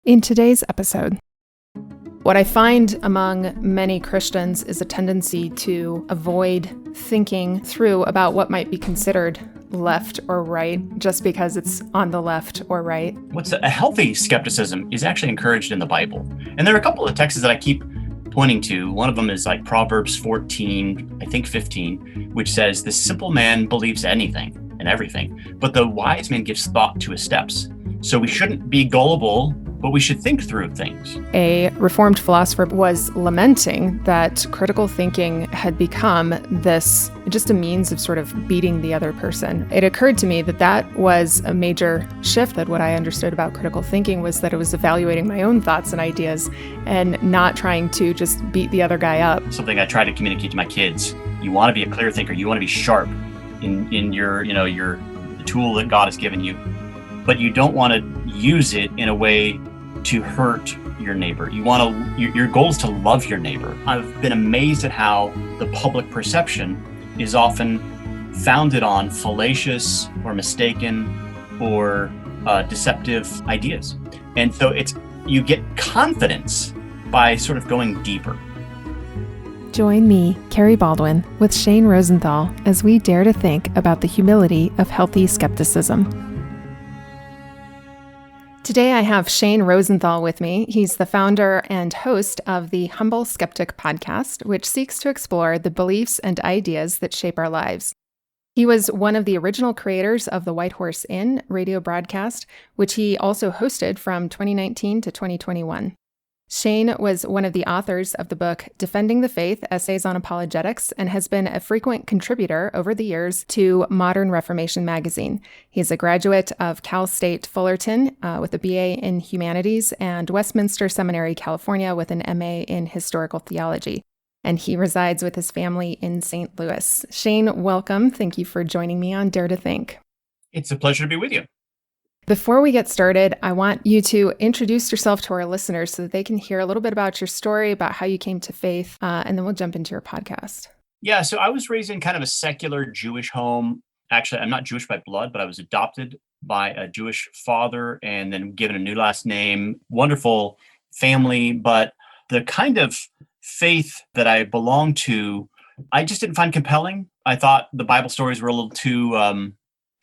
In today's episode, what I find among many Christians is a tendency to avoid thinking through about what might be considered left or right just because it's on the left or right. What's a healthy skepticism is actually encouraged in the Bible. And there are a couple of texts that I keep pointing to. One of them is like Proverbs 14, I think 15, which says, "The simple man believes anything and everything, but the wise man gives thought to his steps." So we shouldn't be gullible, but we should think through things. A Reformed philosopher was lamenting that critical thinking had become just a means of sort of beating the other person. It occurred to me that that was a major shift, that what I understood about critical thinking was that it was evaluating my own thoughts and ideas and not trying to just beat the other guy up. Something I try to communicate to my kids. You want to be a clear thinker. You want to be sharp in your the tool that God has given you. But you don't want to use it in a way to hurt your neighbor. Your goal is to love your neighbor. I've been amazed at how the public perception is often founded on fallacious or mistaken or deceptive ideas. And so you get confidence by sort of going deeper. Join me, Carrie Baldwin, with Shane Rosenthal as we dare to think about the humility of healthy skepticism. Today I have Shane Rosenthal with me. He's the founder and host of the Humble Skeptic Podcast, which seeks to explore the beliefs and ideas that shape our lives. He was one of the original creators of the White Horse Inn radio broadcast, which he also hosted from 2019 to 2021. Shane was one of the authors of the book Defending the Faith, Essays on Apologetics, and has been a frequent contributor over the years to Modern Reformation magazine. He's a graduate of Cal-State Fullerton with a BA in Humanities and Westminster Seminary California with an MA in Historical Theology. And he resides with his family in St. Louis. Shane, welcome. Thank you for joining me on Dare to Think. It's a pleasure to be with you. Before we get started, I want you to introduce yourself to our listeners so that they can hear a little bit about your story, about how you came to faith, and then we'll jump into your podcast. Yeah, so I was raised in kind of a secular Jewish home. Actually, I'm not Jewish by blood, but I was adopted by a Jewish father and then given a new last name. Wonderful family, but the kind of faith that I belonged to, I just didn't find compelling. I thought the Bible stories were a little too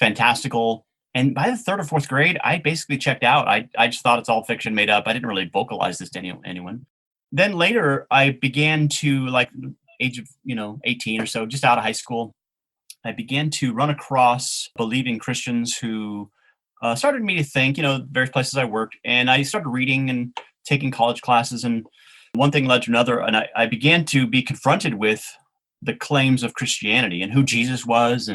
fantastical. And by the third or fourth grade, I basically checked out. I just thought it's all fiction made up. I didn't really vocalize this to anyone. Then later, I began to, like age of 18 or so, just out of high school, I began to run across believing Christians who started me to think, various places I worked. And I started reading and taking college classes. And one thing led to another. And I began to be confronted with the claims of Christianity and who Jesus was.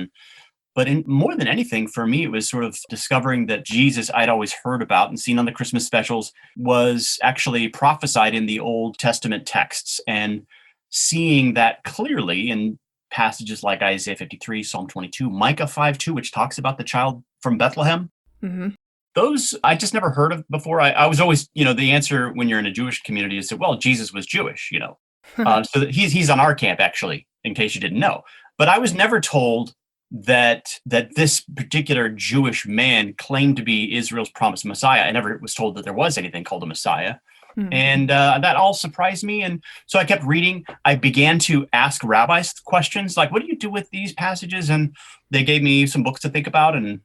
But more than anything, for me, it was sort of discovering that Jesus I'd always heard about and seen on the Christmas specials was actually prophesied in the Old Testament texts, and seeing that clearly in passages like Isaiah 53, Psalm 22, Micah 5:2, which talks about the child from Bethlehem. Mm-hmm. Those I just never heard of before. I was always, the answer when you're in a Jewish community is that, well, Jesus was Jewish, so he's on our camp, actually, in case you didn't know. But I was never told that this particular Jewish man claimed to be Israel's promised Messiah. I never was told that there was anything called a Messiah. Mm-hmm. And that all surprised me. And so I kept reading. I began to ask rabbis questions like, what do you do with these passages? And they gave me some books to think about and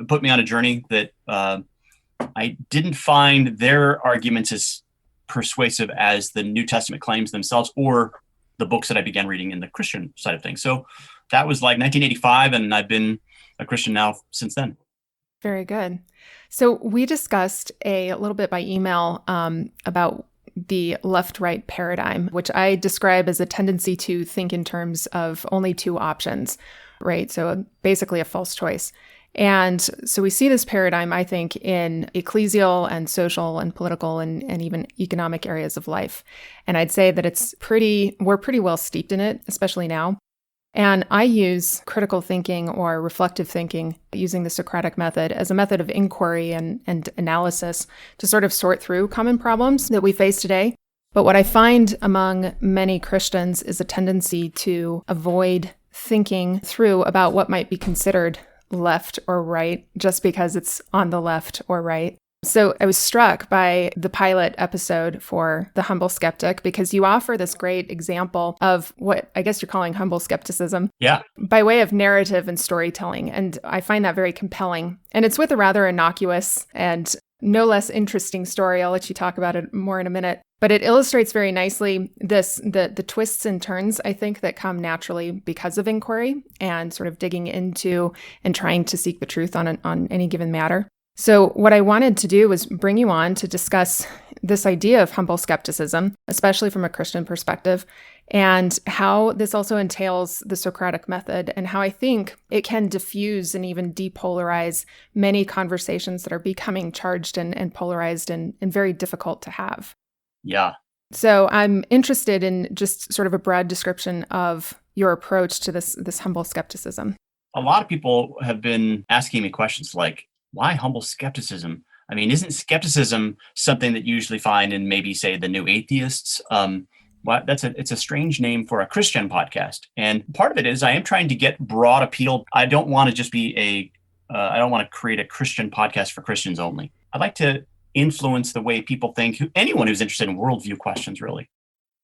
put me on a journey that I didn't find their arguments as persuasive as the New Testament claims themselves or the books that I began reading in the Christian side of things. So that was like 1985, and I've been a Christian now since then. Very good. So we discussed a little bit by email about the left-right paradigm, which I describe as a tendency to think in terms of only two options, right? So basically a false choice. And so we see this paradigm, I think, in ecclesial and social and political and even economic areas of life. And I'd say that we're pretty well steeped in it, especially now. And I use critical thinking or reflective thinking using the Socratic method as a method of inquiry and analysis to sort of sort through common problems that we face today. But what I find among many Christians is a tendency to avoid thinking through about what might be considered left or right just because it's on the left or right. So I was struck by the pilot episode for The Humble Skeptic because you offer this great example of what I guess you're calling humble skepticism. Yeah. By way of narrative and storytelling. And I find that very compelling. And it's with a rather innocuous and no less interesting story. I'll let you talk about it more in a minute. But it illustrates very nicely the twists and turns, I think, that come naturally because of inquiry and sort of digging into and trying to seek the truth on any given matter. So what I wanted to do was bring you on to discuss this idea of humble skepticism, especially from a Christian perspective, and how this also entails the Socratic method and how I think it can diffuse and even depolarize many conversations that are becoming charged and polarized and very difficult to have. Yeah. So I'm interested in just sort of a broad description of your approach to this humble skepticism. A lot of people have been asking me questions like, why humble skepticism? I mean, isn't skepticism something that you usually find in maybe, say, the New Atheists? It's a strange name for a Christian podcast. And part of it is I am trying to get broad appeal. I don't want to just be I don't want to create a Christian podcast for Christians only. I'd like to influence the way people think, anyone who's interested in worldview questions, really.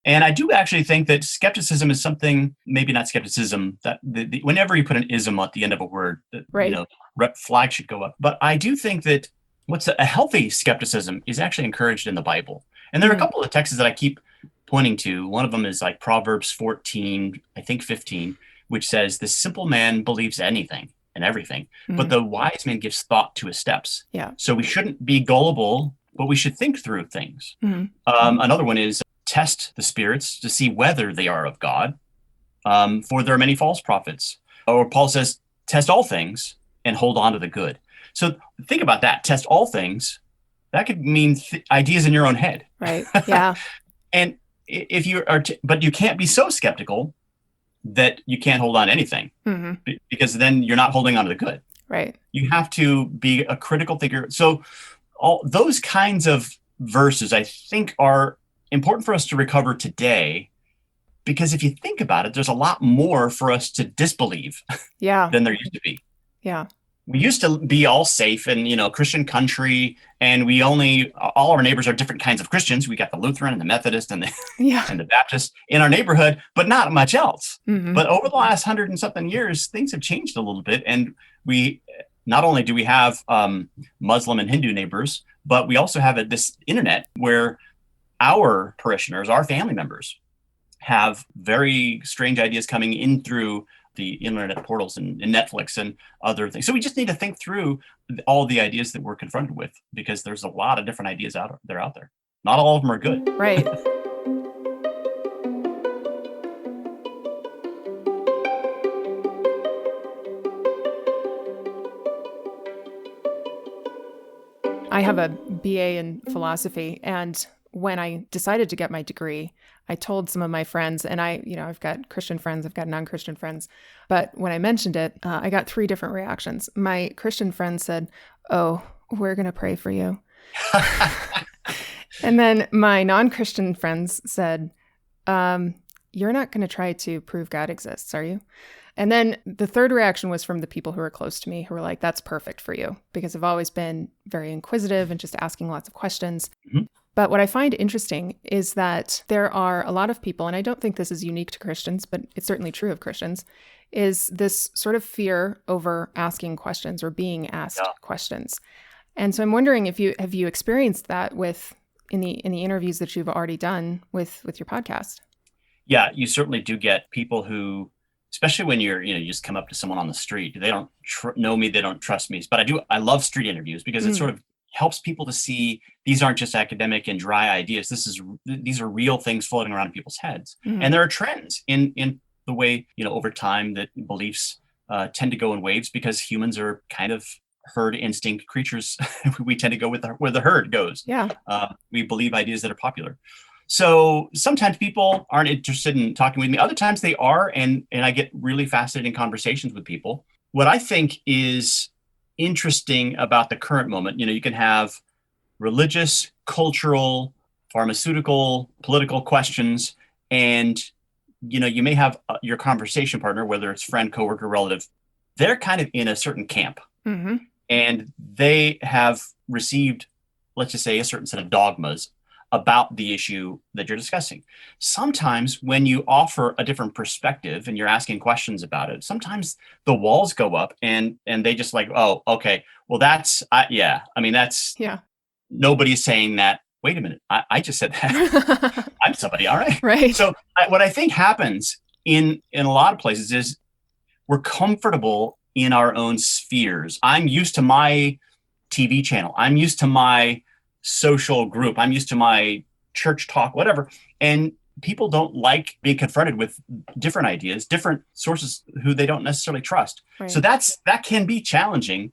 And I do actually think that skepticism is something, maybe not skepticism, that whenever you put an ism at the end of a word, right. Red flag should go up. But I do think that what's a healthy skepticism is actually encouraged in the Bible. And there are a couple of texts that I keep pointing to. One of them is like Proverbs 14, I think 15, which says, the simple man believes anything and everything, but the wise man gives thought to his steps. Yeah. So we shouldn't be gullible, but we should think through things. Another one is test the spirits to see whether they are of God, for there are many false prophets. Or Paul says, test all things and hold on to the good. So think about that. Test all things. That could mean ideas in your own head. Right. Yeah. And if you are, but you can't be so skeptical that you can't hold on to anything, because then you're not holding on to the good. Right. You have to be a critical thinker. So all those kinds of verses, I think, are important for us to recover today, because if you think about it, there's a lot more for us to disbelieve than there used to be. Yeah. We used to be all safe in, Christian country, and all our neighbors are different kinds of Christians. We got the Lutheran and the Methodist and the Baptist in our neighborhood, but not much else. But over the last 100 and something years, things have changed a little bit. And we, not only do we have Muslim and Hindu neighbors, but we also have this internet where our parishioners, our family members, have very strange ideas coming in through the internet portals and Netflix and other things. So we just need to think through all the ideas that we're confronted with, because there's a lot of different ideas out there. Not all of them are good. Right. I have a BA in philosophy, and when I decided to get my degree, I told some of my friends, and I've got Christian friends, I've got non-Christian friends, but when I mentioned it, I got 3 different reactions. My Christian friend said, "Oh, we're going to pray for you." And then my non-Christian friends said, "You're not going to try to prove God exists, are you?" And then the third reaction was from the people who were close to me, who were like, "That's perfect for you," because I've always been very inquisitive and just asking lots of questions. But what I find interesting is that there are a lot of people, and I don't think this is unique to Christians, but it's certainly true of Christians, is this sort of fear over asking questions or being asked questions. And so I'm wondering if you have experienced that in the interviews that you've already done with your podcast. Yeah, you certainly do get people who, especially when you just come up to someone on the street, they don't know me, they don't trust me. But I love street interviews because it sort of helps people to see these aren't just academic and dry ideas. These are real things floating around in people's heads. And there are trends in the way, over time that beliefs tend to go in waves, because humans are kind of herd instinct creatures. We tend to go with where the herd goes. Yeah. We believe ideas that are popular. So sometimes people aren't interested in talking with me. Other times they are, and I get really fascinating conversations with people. What I think is interesting about the current moment, you can have religious, cultural, pharmaceutical, political questions, and you may have your conversation partner, whether it's friend, coworker, relative, they're kind of in a certain camp, and they have received let's just say, a certain set of dogmas about the issue that you're discussing. Sometimes when you offer a different perspective and you're asking questions about it, sometimes the walls go up and they just like, oh, okay, well, that's, that's, Yeah. nobody's saying that. Wait a minute, I just said that. I'm somebody, all right? Right. So what I think happens in a lot of places is we're comfortable in our own spheres. I'm used to my TV channel. I'm used to my social group. I'm used to my church talk, whatever. And people don't like being confronted with different ideas, different sources who they don't necessarily trust. Right. So that can be challenging.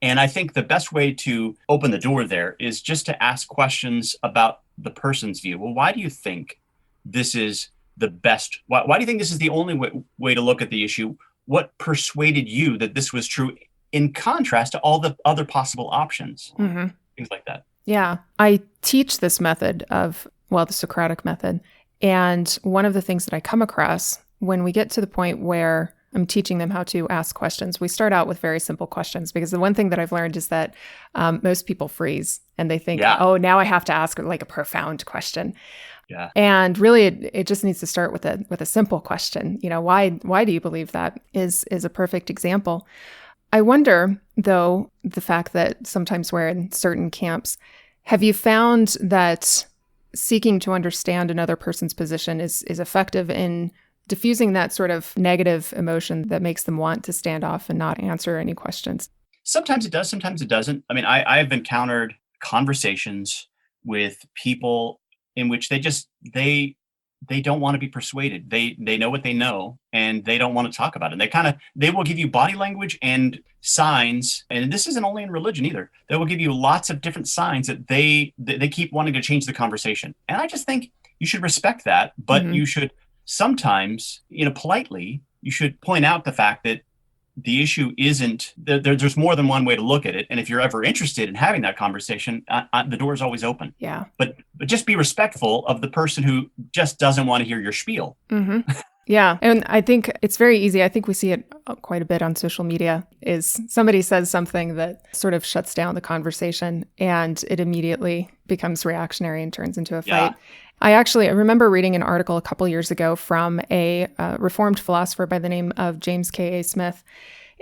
And I think the best way to open the door there is just to ask questions about the person's view. Well, why do you think this is the best? Why do you think this is the only way to look at the issue? What persuaded you that this was true in contrast to all the other possible options? Mm-hmm. Things like that. Yeah. I teach this method the Socratic method. And one of the things that I come across when we get to the point where I'm teaching them how to ask questions, we start out with very simple questions, because the one thing that I've learned is that most people freeze and they think, oh, now I have to ask like a profound question. Yeah. And really, it just needs to start with a simple question. Why do you believe that is a perfect example. I wonder, though, the fact that sometimes we're in certain camps, have you found that seeking to understand another person's position is effective in diffusing that sort of negative emotion that makes them want to stand off and not answer any questions? Sometimes it does, sometimes it doesn't. I mean, I've encountered conversations with people in which they don't want to be persuaded. They know what they know and they don't want to talk about it. They will give you body language and signs, and this isn't only in religion either. They will give you lots of different signs that they keep wanting to change the conversation. And I just think you should respect that, but you should sometimes, politely, you should point out the fact that the issue isn't, there's more than one way to look at it. And if you're ever interested in having that conversation, the door is always open. Yeah. But just be respectful of the person who just doesn't want to hear your spiel. Mm-hmm. Yeah. And I think it's very easy. I think we see it quite a bit on social media, is somebody says something that sort of shuts down the conversation and it immediately becomes reactionary and turns into a fight. I remember reading an article a couple years ago from a Reformed philosopher by the name of James K.A. Smith,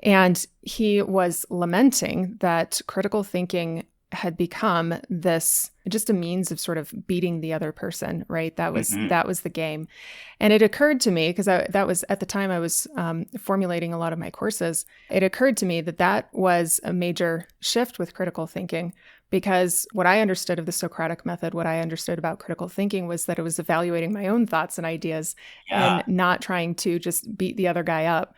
and he was lamenting that critical thinking had become just a means of sort of beating the other person, right? That was the game. And it occurred to me, because that was at the time I was formulating a lot of my courses, it occurred to me that was a major shift with critical thinking. Because what I understood of the Socratic method, what I understood about critical thinking was that it was evaluating my own thoughts and ideas and not trying to just beat the other guy up.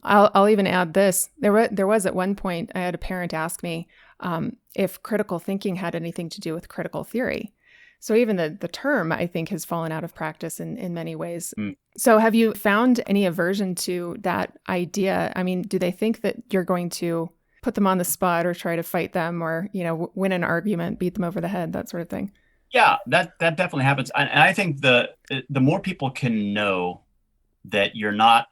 I'll even add this. There was at one point, I had a parent ask me if critical thinking had anything to do with critical theory. So even the term, I think, has fallen out of practice in many ways. So have you found any aversion to that idea? I mean, do they think that you're going to put them on the spot or try to fight them or, win an argument, beat them over the head, that sort of thing? Yeah, that definitely happens. And I think the more people can know that you're not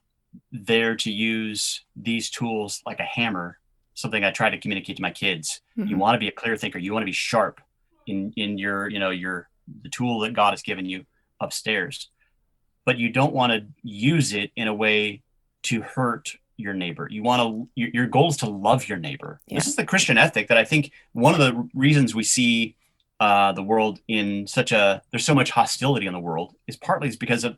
there to use these tools like a hammer, something I try to communicate to my kids. You want to be a clear thinker. You want to be sharp in your, the tool that God has given you upstairs, but you don't want to use it in a way to hurt your neighbor. Your goal is to love your neighbor. Yeah. This is the Christian ethic that I think one of the reasons we see the world in there's so much hostility in the world is partly because of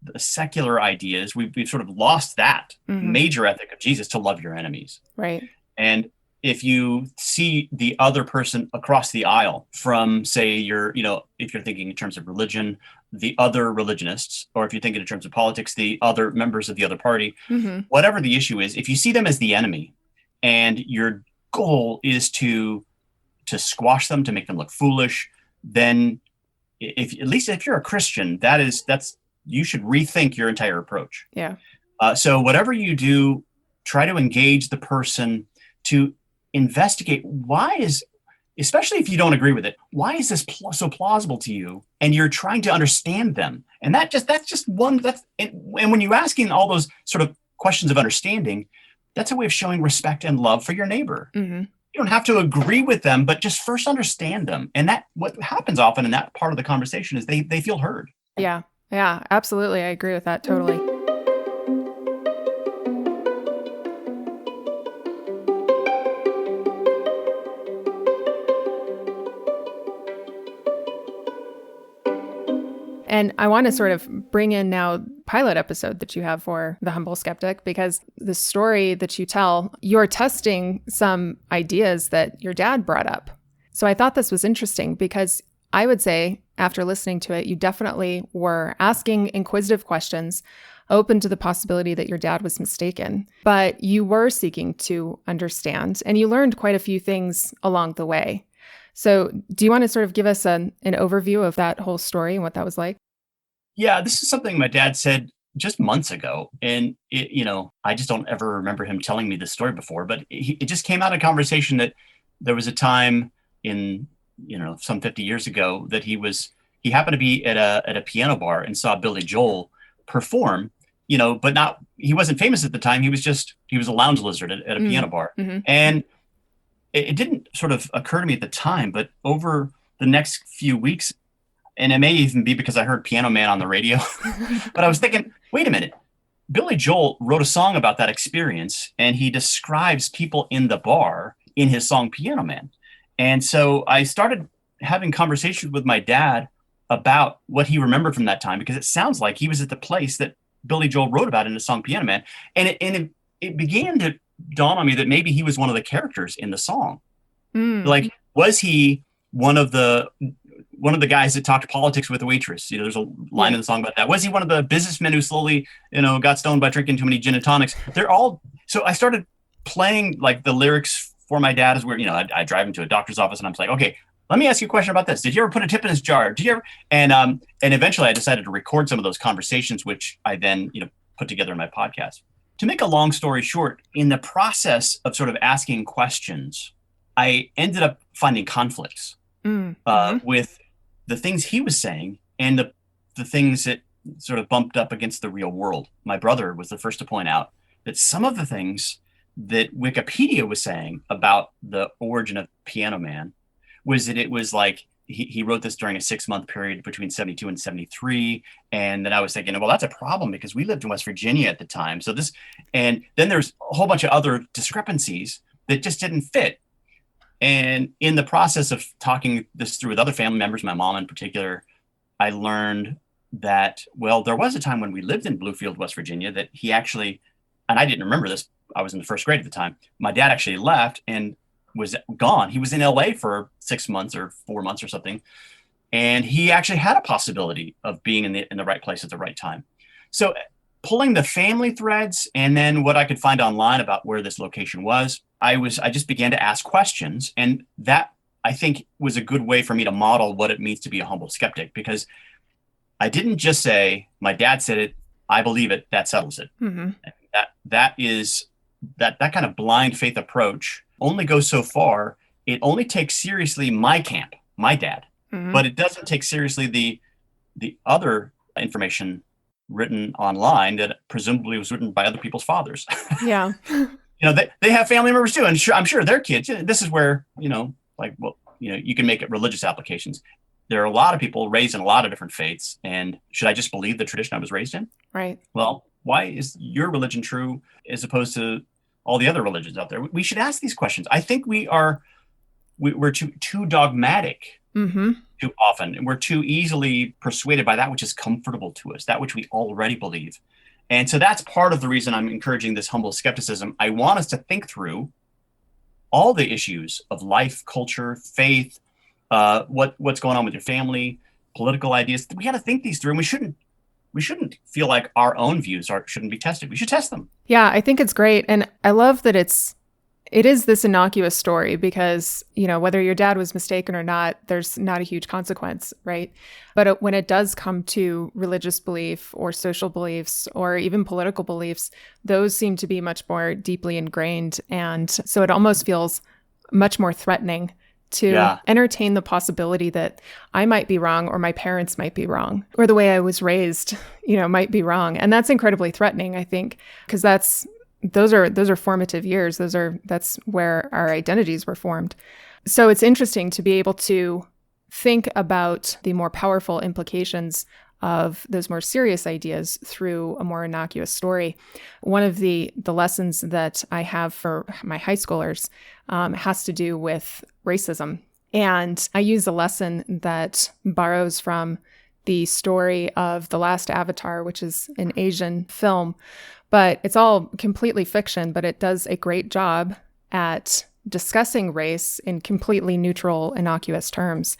the secular ideas. We've sort of lost that major ethic of Jesus to love your enemies. Right. And if you see the other person across the aisle from, say, if you're thinking in terms of religion, the other religionists, or if you're thinking in terms of politics, the other members of the other party, whatever the issue is, if you see them as the enemy and your goal is to squash them, to make them look foolish, then at least if you're a Christian, you should rethink your entire approach. Yeah. So whatever you do, try to engage the person to investigate especially if you don't agree with it, why is this so plausible to you? And you're trying to understand them. And and when you're asking all those sort of questions of understanding, that's a way of showing respect and love for your neighbor. you don't have to agree with them, but just first understand them. And that what happens often in that part of the conversation is they feel heard. Yeah. Yeah, absolutely. I agree with that totally. And I want to sort of bring in now pilot episode that you have for the Humble Skeptic, because the story that you tell, you're testing some ideas that your dad brought up. So I thought this was interesting because I would say after listening to it, you definitely were asking inquisitive questions, open to the possibility that your dad was mistaken, but you were seeking to understand and you learned quite a few things along the way. So do you want to sort of give us an overview of that whole story and what that was like? Yeah, this is something my dad said just months ago. And, I just don't ever remember him telling me this story before, but it just came out of conversation that there was a time in, some 50 years ago that he happened to be at a piano bar and saw Billy Joel perform, but he wasn't famous at the time. He was a lounge lizard at a piano bar. Mm-hmm. And it didn't sort of occur to me at the time, but over the next few weeks, and it may even be because I heard Piano Man on the radio, but I was thinking, wait a minute, Billy Joel wrote a song about that experience, and he describes people in the bar in his song Piano Man. And so I started having conversations with my dad about what he remembered from that time, because it sounds like he was at the place that Billy Joel wrote about in his song Piano Man. And it began to dawn on me that maybe he was one of the characters in the song. Like, was he one of the guys that talked politics with a waitress? There's a line in the song about that. Was he one of the businessmen who slowly, got stoned by drinking too many gin and tonics? So I started playing like the lyrics for my dad as where, I drive him to a doctor's office and I'm like, okay, let me ask you a question about this. Did you ever put a tip in his jar? Did you ever? And eventually I decided to record some of those conversations, which I then, put together in my podcast. To make a long story short, in the process of sort of asking questions, I ended up finding conflicts with the things he was saying and the things that sort of bumped up against the real world. My brother was the first to point out that some of the things that Wikipedia was saying about the origin of Piano Man was that it was like he wrote this during a 6-month period between 72 and 73. And then I was thinking, well, that's a problem because we lived in West Virginia at the time. So and then there's a whole bunch of other discrepancies that just didn't fit. And in the process of talking this through with other family members, my mom in particular, I learned that, well, there was a time when we lived in Bluefield, West Virginia, that he actually, and I didn't remember this, I was in the first grade at the time, my dad actually left and was gone. He was in LA for 6 months or 4 months or something. And he actually had a possibility of being in the right place at the right time. So pulling the family threads and then what I could find online about where this location was, I just began to ask questions. And that, I think, was a good way for me to model what it means to be a humble skeptic, because I didn't just say, my dad said it, I believe it, that settles it. Mm-hmm. That kind of blind faith approach only goes so far. It only takes seriously my camp, my dad, but it doesn't take seriously the other information written online that presumably was written by other people's fathers. Yeah. They have family members too. And I'm sure their kids, this is where, you can make it religious applications. There are a lot of people raised in a lot of different faiths. And should I just believe the tradition I was raised in? Right. Well, why is your religion true as opposed to all the other religions out there? We should ask these questions. I think we're too dogmatic too often, and we're too easily persuaded by that which is comfortable to us, that which we already believe. And so that's part of the reason I'm encouraging this humble skepticism. I want us to think through all the issues of life, culture, faith, what's going on with your family, political ideas. We got to think these through, and we shouldn't feel like our own views shouldn't be tested. We should test them. Yeah, I think it's great. And I love that it is this innocuous story because, whether your dad was mistaken or not, there's not a huge consequence, right? But when it does come to religious belief or social beliefs or even political beliefs, those seem to be much more deeply ingrained. And so it almost feels much more threatening to entertain the possibility that I might be wrong or my parents might be wrong or the way I was raised, might be wrong. And that's incredibly threatening, I think, because that's those are formative years. That's where our identities were formed. So it's interesting to be able to think about the more powerful implications of those more serious ideas through a more innocuous story. One of the lessons that I have for my high schoolers has to do with racism. And I use a lesson that borrows from the story of The Last Avatar, which is an Asian film, but it's all completely fiction, but it does a great job at discussing race in completely neutral, innocuous terms.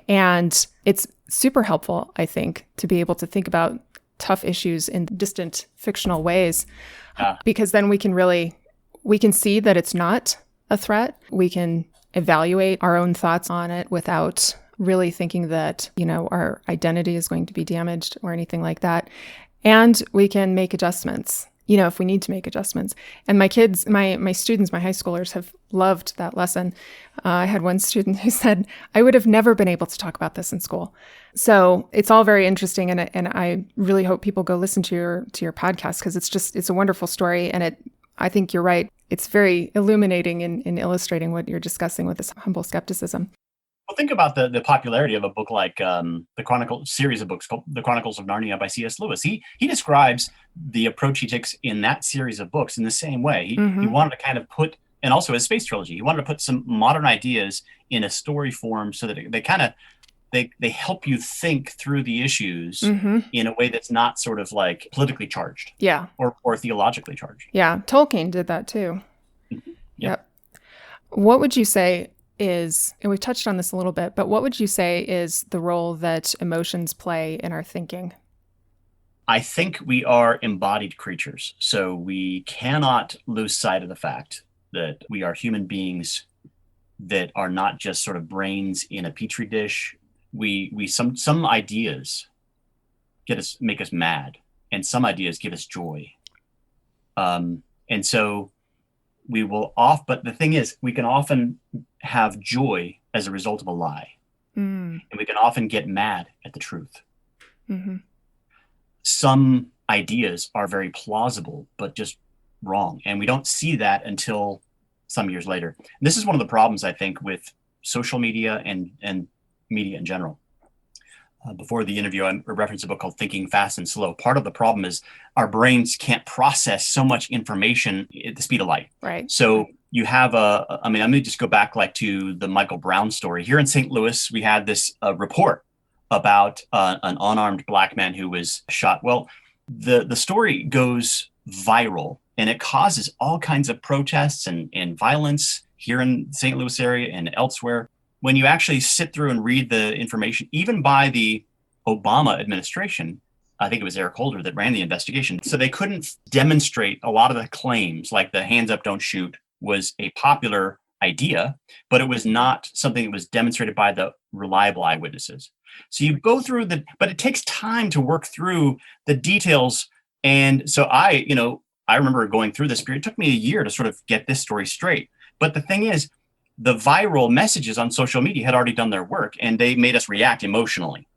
And it's super helpful, I think, to be able to think about tough issues in distant fictional ways, because then we can see that it's not a threat. We can evaluate our own thoughts on it without really thinking that, our identity is going to be damaged or anything like that. And we can make adjustments, if we need to make adjustments. And my kids, my students, my high schoolers have loved that lesson. I had one student who said, I would have never been able to talk about this in school. So it's all very interesting. And I really hope people go listen to your podcast, because it's a wonderful story. And I think you're right. It's very illuminating in illustrating what you're discussing with this humble skepticism. Well, think about the popularity of a book like the series of books called The Chronicles of Narnia by C.S. Lewis. He describes the approach he takes in that series of books in the same way. He wanted to kind of put, and also his space trilogy, he wanted to put some modern ideas in a story form so that they help you think through the issues in a way that's not sort of like politically charged, or theologically charged. Yeah, Tolkien did that too. Yep. What would you say is, and we've touched on this a little bit, but what would you say is the role that emotions play in our thinking? I think we are embodied creatures, so we cannot lose sight of the fact that we are human beings that are not just sort of brains in a petri dish. Some ideas make us mad, and some ideas give us joy. And so we will but the thing is, we can often have joy as a result of a lie. And we can often get mad at the truth. Some ideas are very plausible, but just wrong. And we don't see that until some years later. And this is one of the problems, I think, with social media and media in general. Before the interview, I referenced a book called Thinking Fast and Slow. Part of the problem is our brains can't process so much information at the speed of light. Right. So you have let me just go back to the Michael Brown story. Here in St. Louis, we had this report about an unarmed Black man who was shot. Well, the story goes viral, and it causes all kinds of protests and violence here in St. Louis area and elsewhere. When you actually sit through and read the information, even by the Obama administration, I think it was Eric Holder that ran the investigation. So they couldn't demonstrate a lot of the claims, like the hands up, don't shoot was a popular idea, but it was not something that was demonstrated by the reliable eyewitnesses. So you go through but it takes time to work through the details. And so I remember going through this period. It took me a year to sort of get this story straight. But the thing is, the viral messages on social media had already done their work, and they made us react emotionally.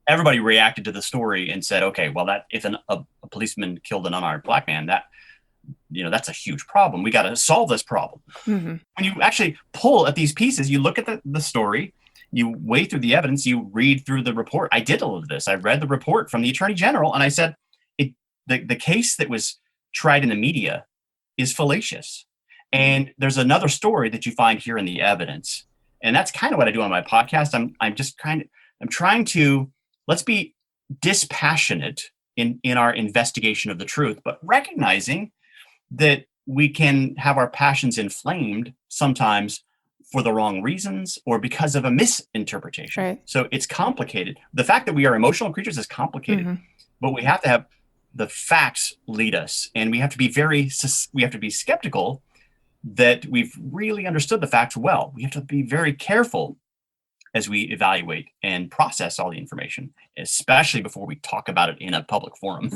Everybody reacted to the story and said, okay, well, that if a policeman killed an unarmed Black man, that's a huge problem. We got to solve this problem. When you actually pull at these pieces, you look at the story, you weigh through the evidence, you read through the report. I did all of this. I read the report from the Attorney General, and I said, the case that was tried in the media is fallacious. And there's another story that you find here in the evidence. And that's kind of what I do on my podcast. I'm trying to, let's be dispassionate in our investigation of the truth, but recognizing that we can have our passions inflamed sometimes for the wrong reasons or because of a misinterpretation. Right. So it's complicated. The fact that we are emotional creatures is complicated, but we have to have the facts lead us, and we have to be skeptical that we've really understood the facts well. We have to be very careful as we evaluate and process all the information, especially before we talk about it in a public forum.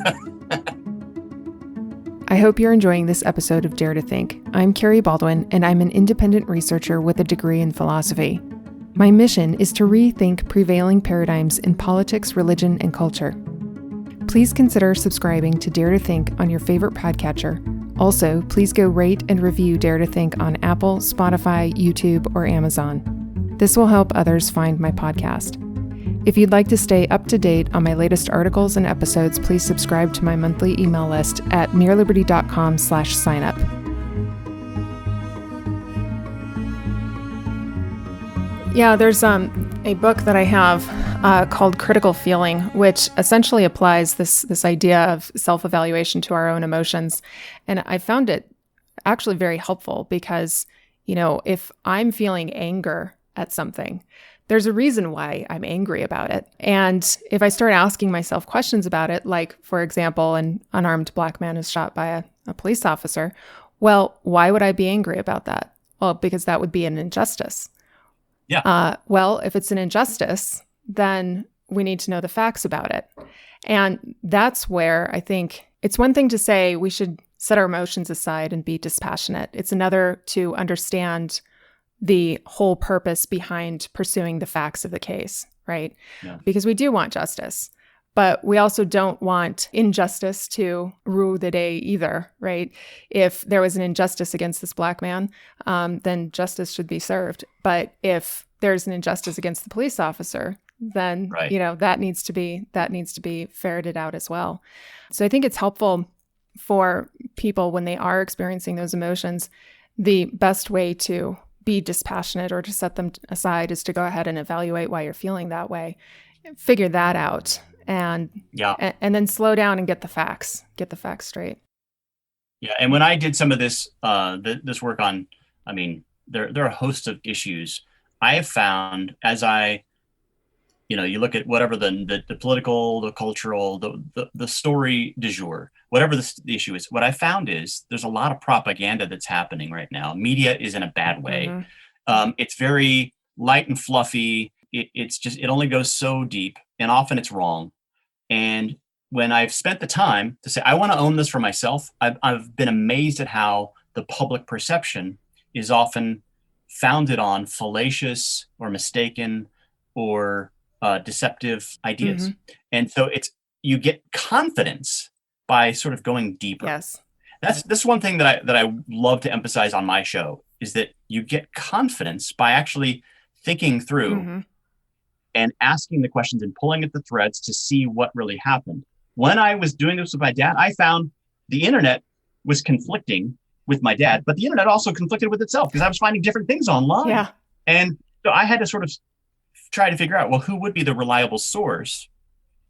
I hope you're enjoying this episode of Dare to Think. I'm Carrie Baldwin, and I'm an independent researcher with a degree in philosophy. My mission is to rethink prevailing paradigms in politics, religion, and culture. Please consider subscribing to Dare to Think on your favorite podcatcher, Also, please go rate and review Dare to Think on Apple, Spotify, YouTube, or Amazon. This will help others find my podcast. If you'd like to stay up to date on my latest articles and episodes, please subscribe to my monthly email list at mereliberty.com/signup. Yeah, there's a book that I have called Critical Feeling, which essentially applies this idea of self-evaluation to our own emotions. And I found it actually very helpful because, if I'm feeling anger at something, there's a reason why I'm angry about it. And if I start asking myself questions about it, like, for example, an unarmed Black man is shot by a police officer, well, why would I be angry about that? Well, because that would be an injustice. Yeah. Well, if it's an injustice, then we need to know the facts about it. And that's where I think it's one thing to say we should set our emotions aside and be dispassionate. It's another to understand the whole purpose behind pursuing the facts of the case, right? Yeah. Because we do want justice, but we also don't want injustice to rule the day either, right? If there was an injustice against this Black man, then justice should be served. But if there's an injustice against the police officer, then Right. That needs to be ferreted out as well. So I think it's helpful for people when they are experiencing those emotions. The best way to be dispassionate or to set them aside is to go ahead and evaluate why you're feeling that way, figure that out, and then slow down and get the facts straight. Yeah, and when I did some of this this work on, there are a host of issues I have found as I, you look at whatever the political, the cultural, the story du jour, whatever the issue is. What I found is there's a lot of propaganda that's happening right now. Media is in a bad way. Mm-hmm. It's very light and fluffy. It only goes so deep, and often it's wrong. And when I've spent the time to say, I want to own this for myself, I've been amazed at how the public perception is often founded on fallacious or mistaken or deceptive ideas. Mm-hmm. And so you get confidence by sort of going deeper. Yes. That's one thing that I love to emphasize on my show is that you get confidence by actually thinking through mm-hmm. and asking the questions and pulling at the threads to see what really happened. When I was doing this with my dad, I found the internet was conflicting with my dad, but the internet also conflicted with itself because I was finding different things online. Yeah. And so I had to sort of try to figure out, well, who would be the reliable source?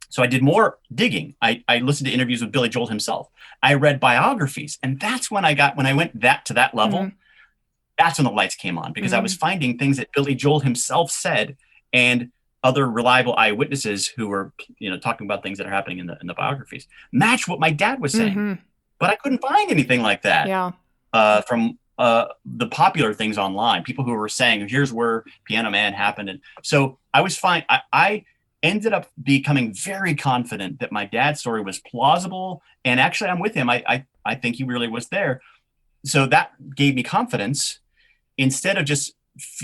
So I did more digging. I listened to interviews with Billy Joel himself. I read biographies. And that's when when I went to that level, mm-hmm. that's when the lights came on because mm-hmm. I was finding things that Billy Joel himself said and other reliable eyewitnesses who were, talking about things that are happening in the biographies match what my dad was saying. Mm-hmm. But I couldn't find anything like that. Yeah. From the popular things online, people who were saying, here's where Piano Man happened. And so I was fine. I ended up becoming very confident that my dad's story was plausible. And actually, I'm with him. I think he really was there. So that gave me confidence instead of just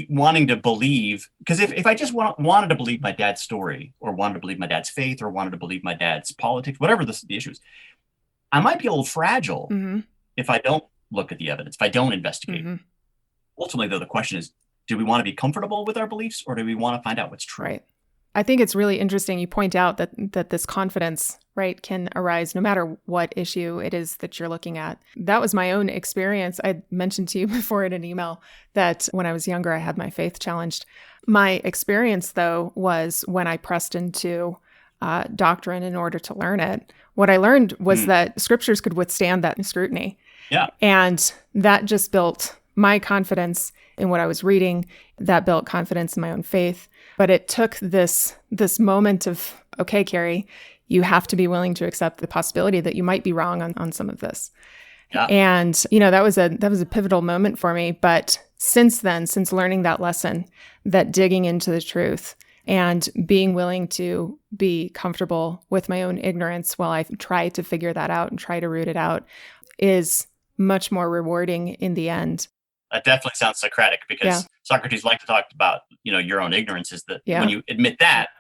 wanting to believe. Because if I just wanted to believe my dad's story or wanted to believe my dad's faith or wanted to believe my dad's politics, whatever the issue is, I might be a little fragile mm-hmm. if I don't look at the evidence, if I don't investigate. Mm-hmm. Ultimately, though, the question is, do we want to be comfortable with our beliefs or do we want to find out what's true? Right. I think it's really interesting. You point out that this confidence, right, can arise no matter what issue it is that you're looking at. That was my own experience. I mentioned to you before in an email that when I was younger, I had my faith challenged. My experience, though, was when I pressed into doctrine in order to learn it. What I learned was that scriptures could withstand that scrutiny. Yeah. And that just built my confidence in what I was reading. That built confidence in my own faith. But it took this moment of, okay, Carrie, you have to be willing to accept the possibility that you might be wrong on some of this. Yeah. And, that was a pivotal moment for me. But since then, since learning that lesson, that digging into the truth and being willing to be comfortable with my own ignorance while I try to figure that out and try to root it out is much more rewarding in the end. That definitely sounds Socratic because Socrates liked to talk about, your own ignorance is that when you admit that,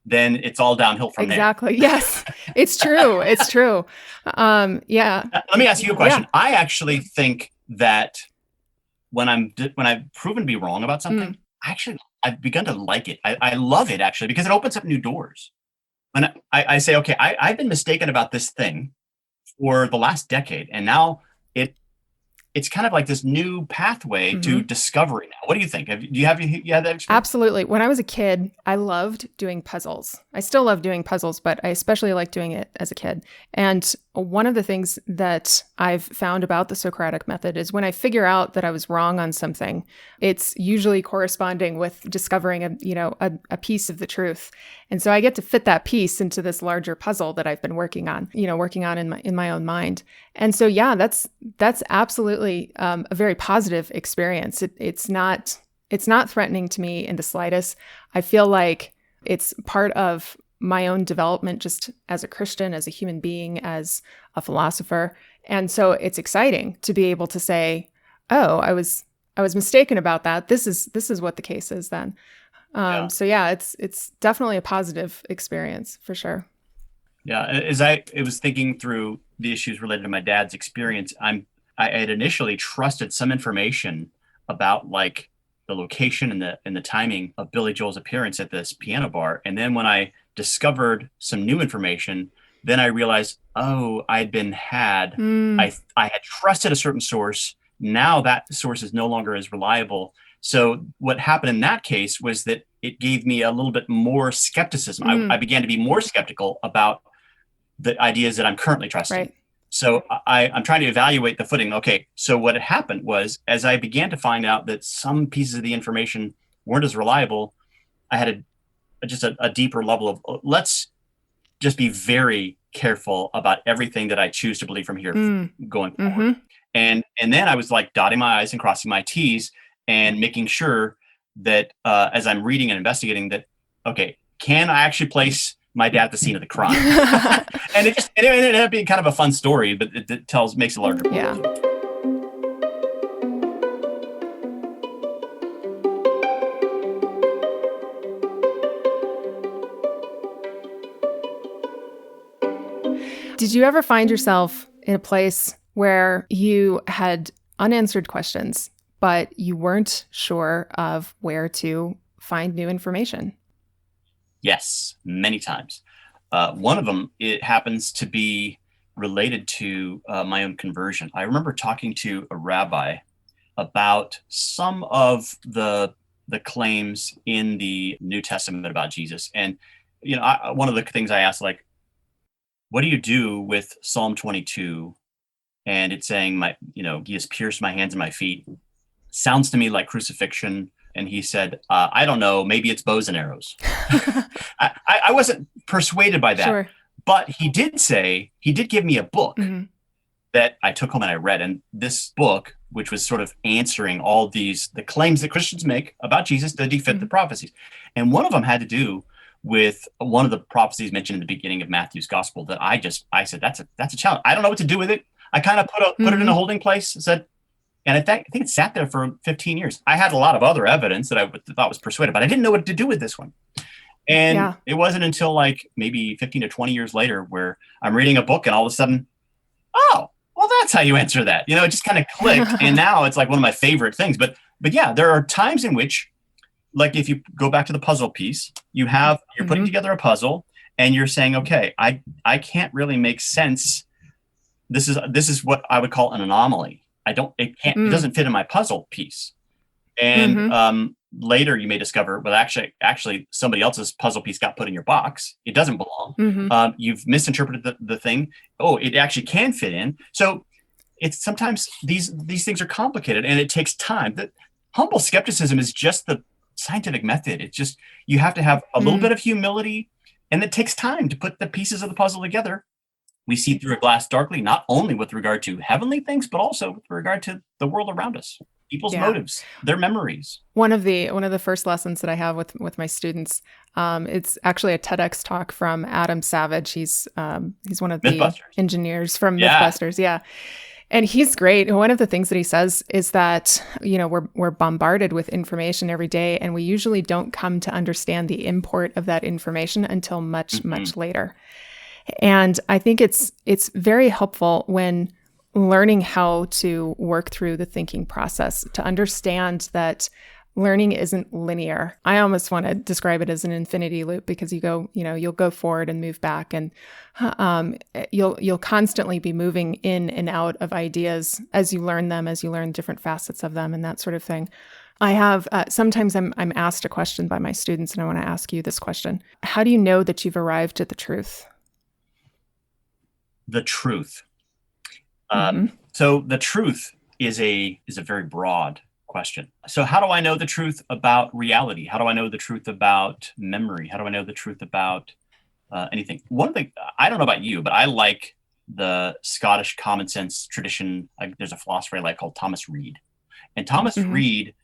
then it's all downhill from there. Exactly. Yes, it's true. It's true. Yeah. Let me ask you a question. Yeah. I actually think that when I've proven to be wrong about something, I've begun to like it. I love it actually, because it opens up new doors. And I say, okay, I've been mistaken about this thing for the last decade, and now it's kind of like this new pathway to discovery now. What do you think? Do you have that experience? Absolutely. When I was a kid, I loved doing puzzles. I still love doing puzzles, but I especially liked doing it as a kid. And one of the things that I've found about the Socratic method is when I figure out that I was wrong on something, it's usually corresponding with discovering a piece of the truth. And so I get to fit that piece into this larger puzzle that I've been working on in my own mind. And so, yeah, that's absolutely a very positive experience. It's not threatening to me in the slightest. I feel like it's part of my own development just as a Christian, as a human being, as a philosopher. And so it's exciting to be able to say, oh, I was mistaken about that. This is what the case is then. So yeah, it's definitely a positive experience for sure. Yeah. As I was thinking through the issues related to my dad's experience, I had initially trusted some information about like the location and the timing of Billy Joel's appearance at this piano bar. And then when I discovered some new information, then I realized, oh, I'd been had. I had trusted a certain source. Now that source is no longer as reliable. So what happened in that case was that it gave me a little bit more skepticism. I began to be more skeptical about the ideas that I'm currently trusting. Right. So I'm trying to evaluate the footing. Okay, so what had happened was, as I began to find out that some pieces of the information weren't as reliable, I had a deeper level of, let's just be very careful about everything that I choose to believe from here going forward. And then I was like dotting my I's and crossing my T's and making sure that as I'm reading and investigating that, okay, can I actually place my dad at the scene of the crime? And it ended up being kind of a fun story, but it makes it larger. Yeah. Did you ever find yourself in a place where you had unanswered questions, but you weren't sure of where to find new information? Yes, many times. One of them, it happens to be related to my own conversion. I remember talking to a rabbi about some of the claims in the New Testament about Jesus. And, one of the things I asked, like, what do you do with Psalm 22? And it's saying, he has pierced my hands and my feet. Sounds to me like crucifixion. And he said, I don't know, maybe it's bows and arrows. I wasn't persuaded by that. Sure. But he did give me a book that I took home and I read. And this book, which was sort of answering all the claims that Christians make about Jesus, did he fit the prophecies? And one of them had to do with one of the prophecies mentioned in the beginning of Matthew's gospel that I said, that's a challenge. I don't know what to do with it. I kind of put it in a holding place, and I think it sat there for 15 years. I had a lot of other evidence that I thought was persuaded, but I didn't know what to do with this one. And it wasn't until like maybe 15 to 20 years later where I'm reading a book and all of a sudden, oh, well, that's how you answer that. It just kind of clicked. And now it's like one of my favorite things. But yeah, there are times in which, like if you go back to the puzzle piece, you're putting together a puzzle and you're saying, okay, I can't really make sense. This is what I would call an anomaly. It doesn't fit in my puzzle piece. And later you may discover, well, actually somebody else's puzzle piece got put in your box. It doesn't belong. You've misinterpreted the thing. Oh, it actually can fit in. So it's sometimes these things are complicated and it takes time. That humble skepticism is just the scientific method. It's just, you have to have a little bit of humility, and it takes time to put the pieces of the puzzle together. We see through a glass darkly, not only with regard to heavenly things, but also with regard to the world around us, people's motives, their memories. One of the first lessons that I have with my students, it's actually a TEDx talk from Adam Savage. He's one of the engineers from Mythbusters. Yeah. And he's great. One of the things that he says is that, we're bombarded with information every day, and we usually don't come to understand the import of that information until much, much later. And I think it's very helpful when learning how to work through the thinking process to understand that learning isn't linear. I almost want to describe it as an infinity loop, because you'll go forward and move back, and you'll constantly be moving in and out of ideas as you learn them, as you learn different facets of them, and that sort of thing. I have sometimes I'm asked a question by my students, and I want to ask you this question: how do you know that you've arrived at the truth? The truth. So the truth is a very broad question. So how do I know the truth about reality? How do I know the truth about memory? How do I know the truth about anything? One thing, I don't know about you, but I like the Scottish common sense tradition. There's a philosopher I like called Thomas Reid. And Thomas Reid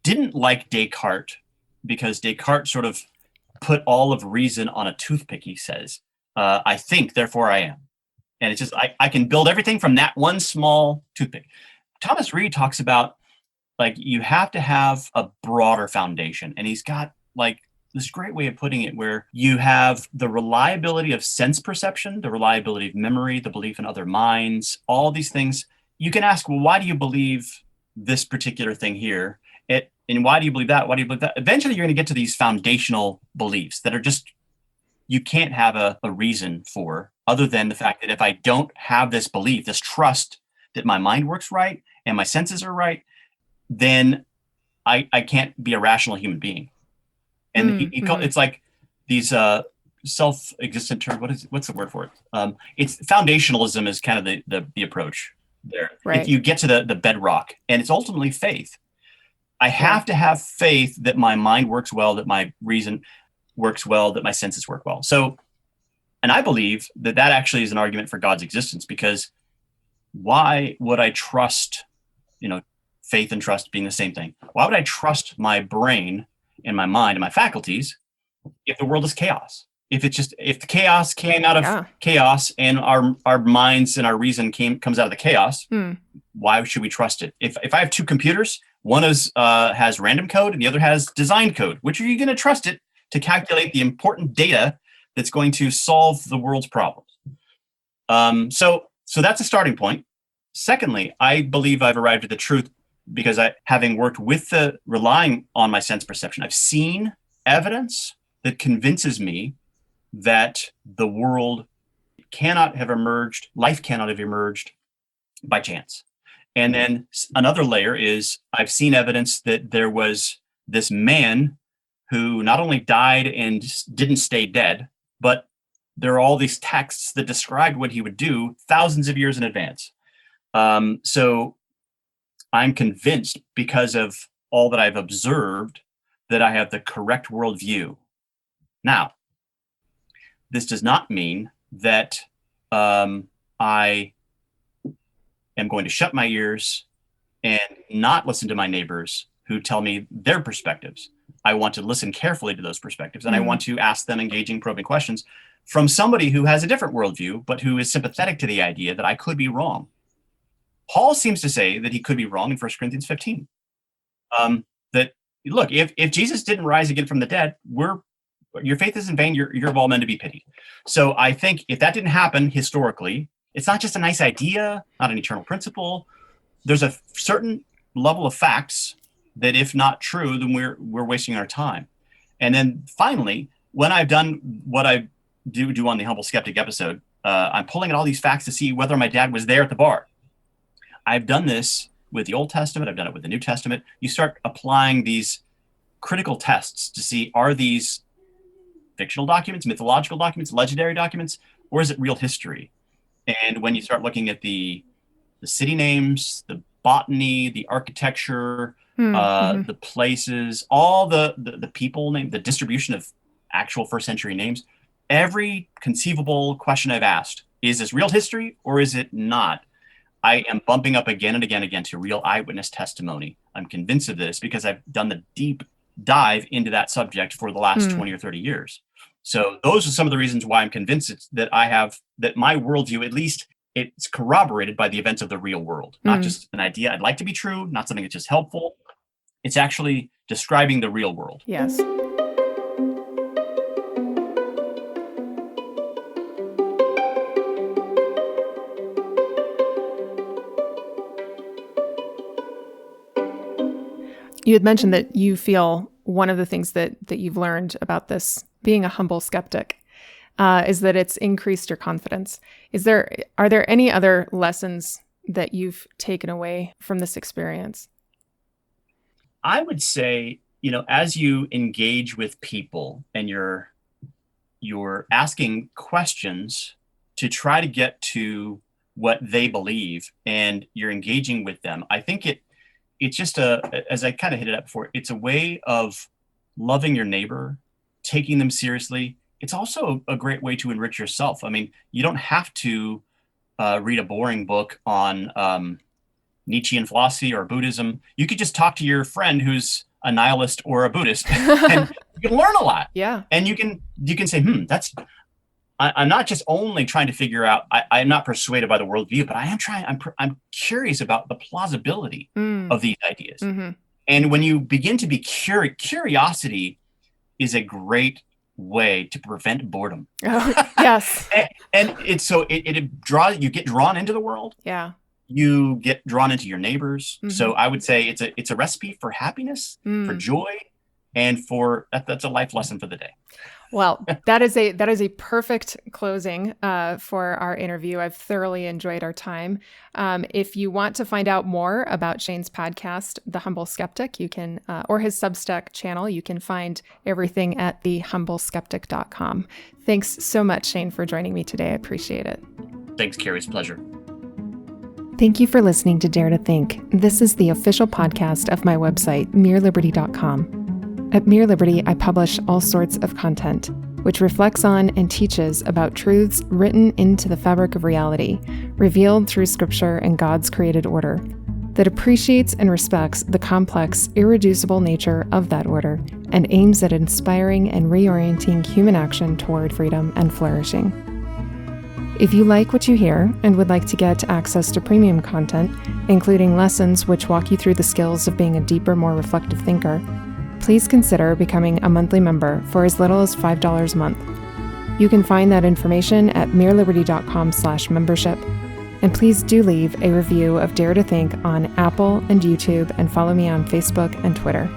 didn't like Descartes because Descartes sort of put all of reason on a toothpick, he says. I think, therefore I am. And it's just, I can build everything from that one small toothpick. Thomas Reid talks about, you have to have a broader foundation. And he's got this great way of putting it, where you have the reliability of sense perception, the reliability of memory, the belief in other minds, all these things. You can ask, well, why do you believe this particular thing here? And why do you believe that? Why do you believe that? Eventually, you're going to get to these foundational beliefs that are just, you can't have a reason for, other than the fact that if I don't have this belief, this trust that my mind works right and my senses are right, then I can't be a rational human being. And it's like these self-existent terms. What's the word for it? It's foundationalism is kind of the approach there. Right. If you get to the bedrock, and it's ultimately faith. I have to have faith that my mind works well, that my reason works well, that my senses work well. So, and I believe that actually is an argument for God's existence, because why would I trust, faith and trust being the same thing? Why would I trust my brain and my mind and my faculties if the world is chaos? If the chaos came out of chaos, and our minds and our reason comes out of the chaos, why should we trust it? If I have two computers, one has random code and the other has design code, which are you going to trust it to calculate the important data that's going to solve the world's problems? So that's a starting point. Secondly, I believe I've arrived at the truth because having worked with relying on my sense perception, I've seen evidence that convinces me that the world cannot have emerged, life cannot have emerged by chance. And then another layer is I've seen evidence that there was this man who not only died and didn't stay dead, but there are all these texts that described what he would do thousands of years in advance. So I'm convinced, because of all that I've observed, that I have the correct worldview. Now, this does not mean that I am going to shut my ears and not listen to my neighbors who tell me their perspectives. I want to listen carefully to those perspectives, and I want to ask them engaging, probing questions from somebody who has a different worldview, but who is sympathetic to the idea that I could be wrong. Paul seems to say that he could be wrong in 1 Corinthians 15. That, look, if Jesus didn't rise again from the dead, your faith is in vain, you're of all men to be pitied. So I think if that didn't happen historically, it's not just a nice idea, not an eternal principle. There's a certain level of facts that, if not true, then we're wasting our time. And then finally, when I've done what I do on the Humble Skeptic episode, I'm pulling out all these facts to see whether my dad was there at the bar. I've done this with the Old Testament. I've done it with the New Testament. You start applying these critical tests to see, are these fictional documents, mythological documents, legendary documents, or is it real history? And when you start looking at the city names, the botany, the architecture, the places, all the people name, the distribution of actual first century names, every conceivable question I've asked, is this real history or is it not? I am bumping up again and again to real eyewitness testimony. I'm convinced of this because I've done the deep dive into that subject for the last 20 or 30 years. So those are some of the reasons why I'm convinced that my worldview at least it's corroborated by the events of the real world, not just an idea I'd like to be true, not something that's just helpful. It's actually describing the real world. Yes. You had mentioned that you feel one of the things that you've learned about this being a humble skeptic is that it's increased your confidence. Are there any other lessons that you've taken away from this experience? I would say, as you engage with people and you're asking questions to try to get to what they believe and you're engaging with them, I think it's just as I kind of hit it up before, it's a way of loving your neighbor, taking them seriously. It's also a great way to enrich yourself. I mean, you don't have to read a boring book on Nietzschean philosophy or Buddhism. You could just talk to your friend who's a nihilist or a Buddhist, and you can learn a lot. Yeah. And you can say, I'm not just only trying to figure out, I'm not persuaded by the worldview, but I'm curious about the plausibility of these ideas. Mm-hmm. And when you begin to be curiosity is a great way to prevent boredom. Oh, yes. and it's so it draws, you get drawn into the world. Yeah. You get drawn into your neighbors. Mm-hmm. So I would say it's a recipe for happiness, for joy, and that's a life lesson for the day. Well, that is a perfect closing for our interview. I've thoroughly enjoyed our time. If you want to find out more about Shane's podcast, The Humble Skeptic, you can, or his Substack channel, you can find everything at thehumbleskeptic.com. Thanks so much, Shane, for joining me today. I appreciate it. Thanks, Carrie. It's a pleasure. Thank you for listening to Dare to Think. This is the official podcast of my website, mereliberty.com. At Mere Liberty, I publish all sorts of content, which reflects on and teaches about truths written into the fabric of reality, revealed through Scripture and God's created order, that appreciates and respects the complex, irreducible nature of that order, and aims at inspiring and reorienting human action toward freedom and flourishing. If you like what you hear and would like to get access to premium content, including lessons which walk you through the skills of being a deeper, more reflective thinker, please consider becoming a monthly member for as little as $5 a month. You can find that information at mereliberty.com/membership. And please do leave a review of Dare to Think on Apple and YouTube, and follow me on Facebook and Twitter.